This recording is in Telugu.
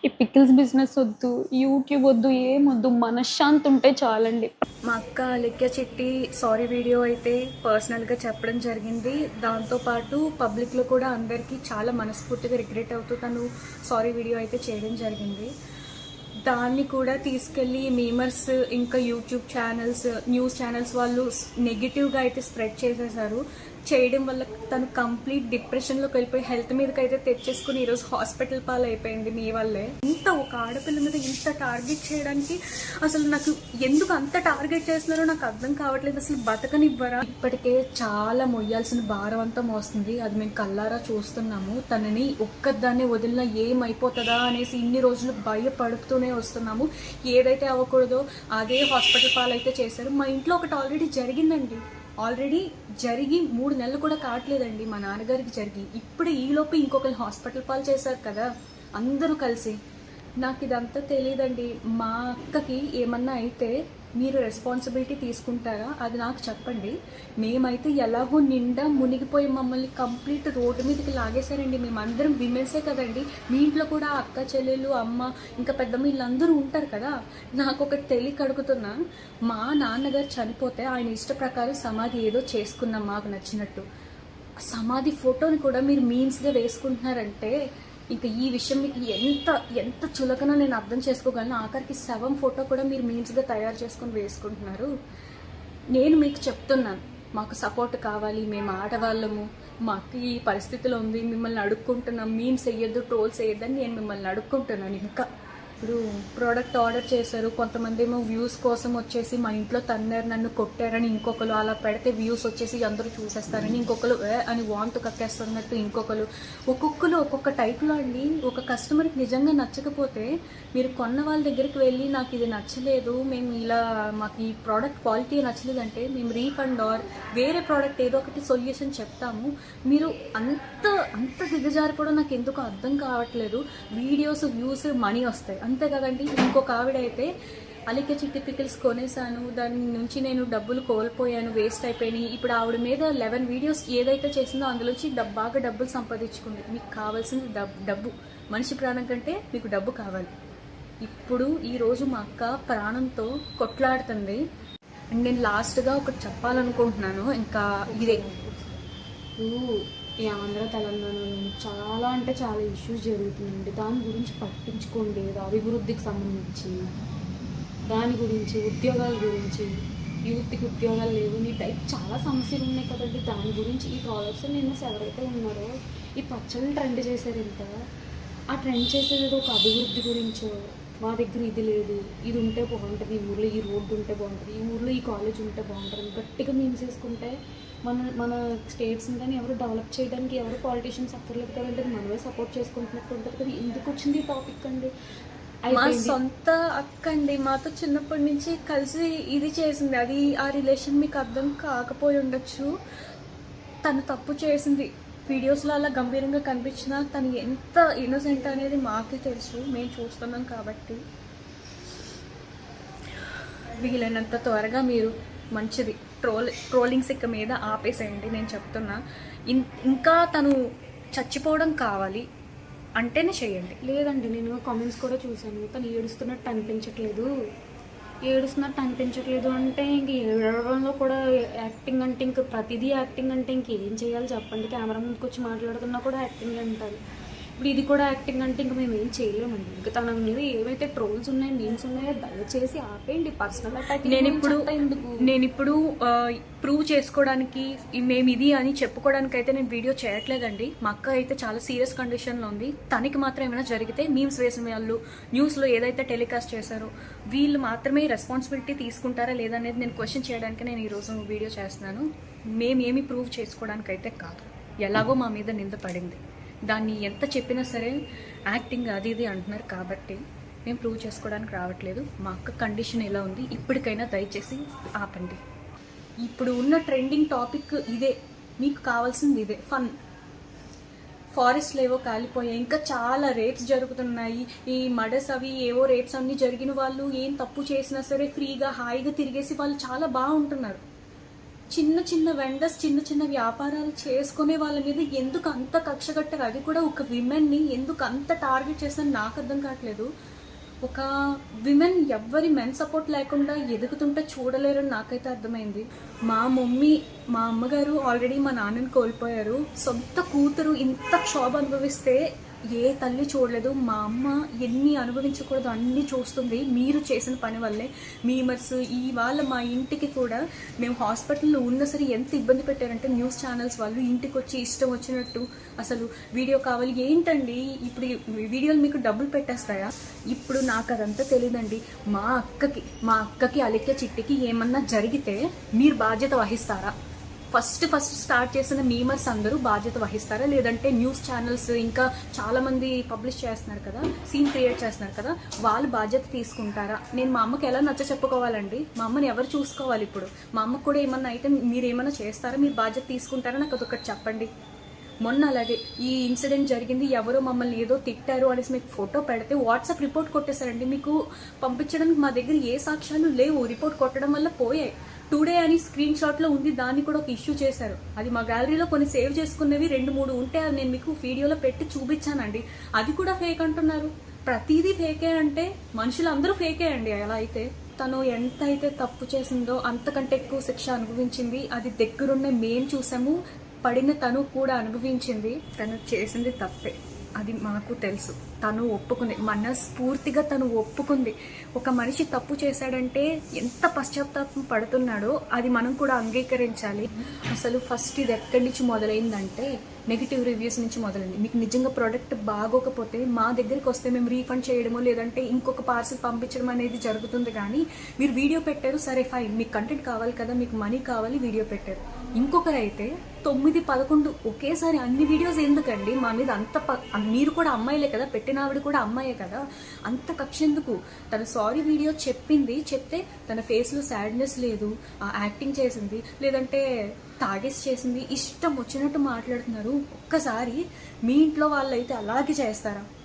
ఈ పికిల్స్ బిజినెస్ వద్దు, యూట్యూబ్ వద్దు, ఏమొద్దు, మనశ్శాంతి ఉంటే చాలండి. మా అక్క అలిఖ్య చిట్టి సారీ వీడియో అయితే పర్సనల్గా చెప్పడం జరిగింది. దాంతోపాటు పబ్లిక్లో కూడా అందరికీ చాలా మనస్ఫూర్తిగా రిగ్రెట్ అవుతూ తను సారీ వీడియో అయితే చేయడం జరిగింది. దాన్ని కూడా తీసుకెళ్ళి మీమర్స్ ఇంకా యూట్యూబ్ ఛానల్స్, న్యూస్ ఛానల్స్ వాళ్ళు నెగిటివ్గా అయితే స్ప్రెడ్ చేసేసారు. చేయడం వల్ల తను కంప్లీట్ డిప్రెషన్లోకి వెళ్ళిపోయి హెల్త్ మీదకి అయితే తెచ్చేసుకుని ఈరోజు హాస్పిటల్ పాలు అయిపోయింది మీ వల్లే. ఇంత ఒక ఆడపిల్ల మీద ఇంత టార్గెట్ చేయడానికి అసలు నాకు ఎందుకు అంత టార్గెట్ చేస్తున్నారో నాకు అర్థం కావట్లేదు. అసలు బతకనివ్వరా? ఇప్పటికే చాలా మొయ్యాల్సిన భారం అంతా మోస్తుంది. అది మేము కల్లారా చూస్తున్నాము. తనని ఒక్కదాన్ని వదిలినా ఏమైపోతుందా అనేసి ఇన్ని రోజులు భయపడుతూనే వస్తున్నాము. ఏదైతే అవ్వకూడదో అదే హాస్పిటల్ పాలు అయితే చేశారు. మా ఇంట్లో ఒకటి ఆల్రెడీ జరిగిందండి. జరిగి 3 నెలలు కూడా కావట్లేదండి మా నాన్నగారికి జరిగి. ఇప్పుడు ఈలోపు ఇంకొకరు హాస్పిటల్ పాలు చేశారు కదా అందరూ కలిసి. నాకు ఇదంతా తెలియదండి. మా అక్కకి ఏమన్నా అయితే మీరు రెస్పాన్సిబిలిటీ తీసుకుంటారా? అది నాకు చెప్పండి. మేమైతే ఎలాగో నిండా మునిగిపోయి మమ్మల్ని కంప్లీట్ రోడ్డు మీదకి లాగేశారండి. మేమందరం విమెన్సే కదండి. మీ ఇంట్లో కూడా అక్క చెల్లెలు, అమ్మ, ఇంకా పెద్దమ్మ వీళ్ళందరూ ఉంటారు కదా. నాకు ఒకటి తెలియక అడుగుతున్నా. మా నాన్నగారు చనిపోతే ఆయన ఇష్ట ప్రకారం సమాధి ఏదో చేసుకున్నాం మాకు నచ్చినట్టు. సమాధి ఫోటోని కూడా మీరు మీమ్స్గా వేసుకుంటున్నారంటే ఇంకా ఈ విషయం మీకు ఎంత చులకనో నేను అర్థం చేసుకోగలను. ఆఖరికి శవం ఫోటో కూడా మీరు మీమ్స్గా తయారు చేసుకొని వేసుకుంటున్నారు. నేను మీకు చెప్తున్నాను, మాకు సపోర్ట్ కావాలి, మేము ఆడవాళ్ళము, మాకు ఈ పరిస్థితిలో ఉంది, మిమ్మల్ని అడుక్కుంటున్నాం, మీమ్స్ వేయొద్దు, ట్రోల్స్ వేయొద్దని నేను మిమ్మల్ని అడుక్కుంటున్నాను. ఇంకా ఇప్పుడు ప్రోడక్ట్ ఆర్డర్ చేశారు, కొంతమంది ఏమో వ్యూస్ కోసం వచ్చేసి మా ఇంట్లో తన్నారు, నన్ను కొట్టారని ఇంకొకరు, అలా పెడితే వ్యూస్ వచ్చేసి అందరూ చూసేస్తారని ఇంకొకరు, అని వాంతు కక్కేస్తున్నట్టు ఇంకొకరు. ఒక్కొక్కరు ఒక్కొక్క టైప్లో అండి. ఒక కస్టమర్కి నిజంగా నచ్చకపోతే మీరు కొన్న వాళ్ళ దగ్గరికి వెళ్ళి నాకు ఇది నచ్చలేదు, మేము ఇలా మాకు ఈ ప్రోడక్ట్ క్వాలిటీ నచ్చలేదు అంటే మేము రీఫండ్ ఆర్ వేరే ప్రోడక్ట్ ఏదో ఒకటి సొల్యూషన్ చెప్తాము. మీరు అంత దిగజారిపోవడం నాకు ఎందుకు అర్థం కావట్లేదు. వీడియోస్, వ్యూస్, మనీ వస్తాయి అంతే కదండి. ఇంకొక ఆవిడ అయితే అలిఖ్య చిట్టి పికిల్స్ కొనేసాను, దాని నుంచి నేను డబ్బులు కోల్పోయాను, వేస్ట్ అయిపోయినాయి. ఇప్పుడు ఆవిడ మీద 11 వీడియోస్ ఏదైతే చేసిందో అందులోంచి బాగా డబ్బులు సంపాదించుకుంది. మీకు కావాల్సింది డబ్బు. మనిషి ప్రాణం కంటే మీకు డబ్బు కావాలి. ఇప్పుడు ఈరోజు మా అక్క ప్రాణంతో కొట్లాడుతుంది. అండ్ నేను లాస్ట్గా ఒకటి చెప్పాలనుకుంటున్నాను. ఇంకా ఇదే, ఈ ఆంధ్ర తెలంగాణలో చాలా అంటే చాలా ఇష్యూస్ జరుగుతుందండి. దాని గురించి పట్టించుకోండి. అభివృద్ధికి సంబంధించి దాని గురించి, ఉద్యోగాల గురించి, యూత్కి ఉద్యోగాలు లేవు, నీ టైప్ చాలా సమస్యలు ఉన్నాయి కదండి. దాని గురించి ఈ ప్రాజెక్ట్స్ నిన్న ఎవరైతే ఉన్నారో ఈ పచ్చళ్ళని ట్రెండ్ చేశారు. ఇంత ఆ ట్రెండ్ చేసేది ఒక అభివృద్ధి గురించో, మా దగ్గర ఇది లేదు, ఇది ఉంటే బాగుంటుంది, ఈ ఊర్లో ఈ రోడ్డు ఉంటే బాగుంటుంది, ఈ ఊర్లో ఈ కాలేజ్ ఉంటే బాగుంటుంది, గట్టిగా మేము చేసుకుంటే మన స్టేట్స్ని కానీ ఎవరు డెవలప్ చేయడానికి ఎవరు పాలిటీషియన్స్ అక్కర్లేదు కదండి. మనమే సపోర్ట్ చేసుకుంటున్నట్టు ఉంటుంది కదా. ఎందుకు వచ్చింది ఈ టాపిక్ అండి? మా సొంత అక్క అండి, మాతో చిన్నప్పటి నుంచి కలిసి ఇది చేసింది. అది ఆ రిలేషన్ మీకు అర్థం కాకపోయి ఉండొచ్చు. తను తప్పు చేసింది. వీడియోస్లో అలా గంభీరంగా కనిపించినా తను ఎంత ఇన్నోసెంట్ అనేది మాకే తెలుసు, మేము చూస్తున్నాం కాబట్టి. వీలైనంత త్వరగా మీరు మంచిది ట్రోలింగ్స్ ఇక మీద ఆపేసేయండి. నేను చెప్తున్నా, ఇంకా తను చచ్చిపోవడం కావాలి అంటేనే చేయండి. లేదండి, నేను కామెంట్స్ కూడా చూశాను. తను ఏడుస్తున్నట్టు అనిపించట్లేదు అంటే ఇంక ఏడవడంలో కూడా యాక్టింగ్ అంటే ఇంక ప్రతిదీ యాక్టింగ్ అంటే ఇంకేం చేయాలి చెప్పండి. కెమెరా ముందుకు వచ్చి మాట్లాడుతున్నా కూడా యాక్టింగ్ అంటారు. ఇప్పుడు ఇది కూడా యాక్టింగ్ అంటే ఇంక మేము ఏం చేయలేమండి. ఇంకా తన మీద ఏవైతే ట్రోల్స్ ఉన్నాయి, మీమ్స్ ఉన్నాయో దయచేసి ఆపేయండి. పర్సనల్ అటాక్ నేను ఇప్పుడు ప్రూవ్ చేసుకోవడానికి మేము ఇది అని చెప్పుకోవడానికి అయితే నేను వీడియో చేయట్లేదండి. మా అక్క అయితే చాలా సీరియస్ కండిషన్లో ఉంది. తనకి మాత్రం ఏమైనా జరిగితే మీమ్స్ వేసిన వాళ్ళు, న్యూస్లో ఏదైతే టెలికాస్ట్ చేశారో వీళ్ళు మాత్రమే రెస్పాన్సిబిలిటీ తీసుకుంటారా లేదనేది నేను క్వశ్చన్ చేయడానికి నేను ఈరోజు వీడియో చేస్తున్నాను. మేమేమి ప్రూవ్ చేసుకోవడానికి అయితే కాదు. ఎలాగో మా మీద నింద పడింది, దాన్ని ఎంత చెప్పినా సరే యాక్టింగ్ అది ఇది అంటున్నారు కాబట్టి మేము ప్రూవ్ చేసుకోవడానికి రావట్లేదు. మా అక్క కండిషన్ ఎలా ఉంది, ఇప్పటికైనా దయచేసి ఆపండి. ఇప్పుడు ఉన్న ట్రెండింగ్ టాపిక్ ఇదే, మీకు కావాల్సింది ఇదే, ఫన్. ఫారెస్ట్లు ఏవో కాలిపోయాయి, ఇంకా చాలా రేప్స్ జరుగుతున్నాయి. ఈ మర్డర్స్ అవి ఏవో రేప్స్ అన్నీ జరిగిన వాళ్ళు ఏం తప్పు చేసినా సరే ఫ్రీగా హాయిగా తిరిగేసి వాళ్ళు చాలా బాగుంటున్నారు. చిన్న చిన్న వెండర్స్, చిన్న చిన్న వ్యాపారాలు చేసుకునే వాళ్ళ మీద ఎందుకు అంత కక్ష కట్టారు? అది కూడా ఒక విమెన్ని ఎందుకు అంత టార్గెట్ చేస్తారని నాకు అర్థం కావట్లేదు. ఒక విమెన్ ఎవ్వరి మెన్ సపోర్ట్ లేకుండా ఎదుగుతుంటే చూడలేరని నాకైతే అర్థమైంది. మా మమ్మీ, మా అమ్మగారు ఆల్రెడీ మా నాన్నని కోల్పోయారు. సొంత కూతురు ఇంత క్షోభ అనుభవిస్తే ఏ తల్లి చూడలేదు. మా అమ్మ ఎన్ని అనుభవించకూడదు అన్నీ చూస్తుంది మీరు చేసిన పని వల్లే. మీమర్స్ ఇవాళ మా ఇంటికి కూడా మేము హాస్పిటల్లో ఉన్న సరే ఎంత ఇబ్బంది పెట్టారంటే న్యూస్ ఛానల్స్ వాళ్ళు ఇంటికి వచ్చి ఇష్టం వచ్చినట్టు అసలు వీడియో కావాలి ఏంటండి, ఇప్పుడు వీడియోలు మీకు డబ్బులు పెట్టేస్తాయా? ఇప్పుడు నాకు అదంతా తెలియదండి. మా అక్కకి అలిక్య చిట్టికి ఏమన్నా జరిగితే మీరు బాధ్యత వహిస్తారా? ఫస్ట్ స్టార్ట్ చేసిన మీమర్స్ అందరూ బాధ్యత వహిస్తారా? లేదంటే న్యూస్ ఛానల్స్ ఇంకా చాలామంది పబ్లిష్ చేస్తున్నారు కదా, సీన్ క్రియేట్ చేస్తున్నారు కదా, వాళ్ళు బాధ్యత తీసుకుంటారా? నేను మా అమ్మకి ఎలా నచ్చ చెప్పుకోవాలండి? మా అమ్మని ఎవరు చూసుకోవాలి? ఇప్పుడు మా అమ్మకు కూడా ఏమన్నా అయితే మీరు ఏమన్నా చేస్తారా? మీరు బాధ్యత తీసుకుంటారా? నాకు అదొకటి చెప్పండి. మొన్న అలాగే ఈ ఇన్సిడెంట్ జరిగింది, ఎవరో మమ్మల్ని ఏదో తిట్టారు అనేసి మీకు ఫోటో పెడితే వాట్సాప్ రిపోర్ట్ కొట్టేశారండి. మీకు పంపించడానికి మా దగ్గర ఏ సాక్ష్యాలు లేవు. రిపోర్ట్ కొట్టడం వల్ల పోయాయి. టుడే అని స్క్రీన్ షాట్లో ఉంది, దాన్ని కూడా ఒక ఇష్యూ చేశారు. అది మా గ్యాలరీలో కొన్ని సేవ్ చేసుకున్నవి 2-3 ఉంటే అది నేను మీకు వీడియోలో పెట్టి చూపించానండి. అది కూడా ఫేక్ అంటున్నారు. ప్రతిదీ ఫేకే అంటే మనుషులందరూ ఫేకే అండి. అలా అయితే తను ఎంత అయితే తప్పు చేసిందో అంతకంటే ఎక్కువ శిక్ష అనుభవించింది. అది దగ్గరున్న మేం చూసాము, పడిన తను కూడా అనుభవించింది. తను చేసింది తప్పే, అది మాకు తెలుసు. తను ఒప్పుకుంది, మనస్ఫూర్తిగా తను ఒప్పుకుంది. ఒక మనిషి తప్పు చేశాడంటే ఎంత పశ్చాత్తాపం పడుతున్నాడో అది మనం కూడా అంగీకరించాలి. అసలు ఫస్ట్ ఇది ఎక్కడి నుంచి మొదలైందంటే నెగిటివ్ రివ్యూస్ నుంచి మొదలైంది. మీకు నిజంగా ప్రోడక్ట్ బాగోకపోతే మా దగ్గరికి వస్తే మేము రీఫండ్ చేయడమో లేదంటే ఇంకొక పార్సల్ పంపించడం అనేది జరుగుతుంది. కానీ మీరు వీడియో పెట్టారు, సరే ఫైన్, మీకు కంటెంట్ కావాలి కదా, మీకు మనీ కావాలి, వీడియో పెట్టారు. ఇంకొకరైతే 9-11 ఒకేసారి అన్ని వీడియోస్ ఎందుకండి మా మీద అంత మీరు కూడా అమ్మాయిలే కదా, పెట్టిన ఆవిడ కూడా అమ్మాయే కదా, అంత కక్ష ఎందుకు? తన సారీ వీడియో చెప్తే తన ఫేస్లో సాడ్నెస్ లేదు, యాక్టింగ్ చేసింది లేదంటే తాగేసి చేసింది, ఇష్టం వచ్చినట్టు మాట్లాడుతున్నారు. ఒక్కసారి మీ ఇంట్లో వాళ్ళైతే అలాగే చేస్తారా?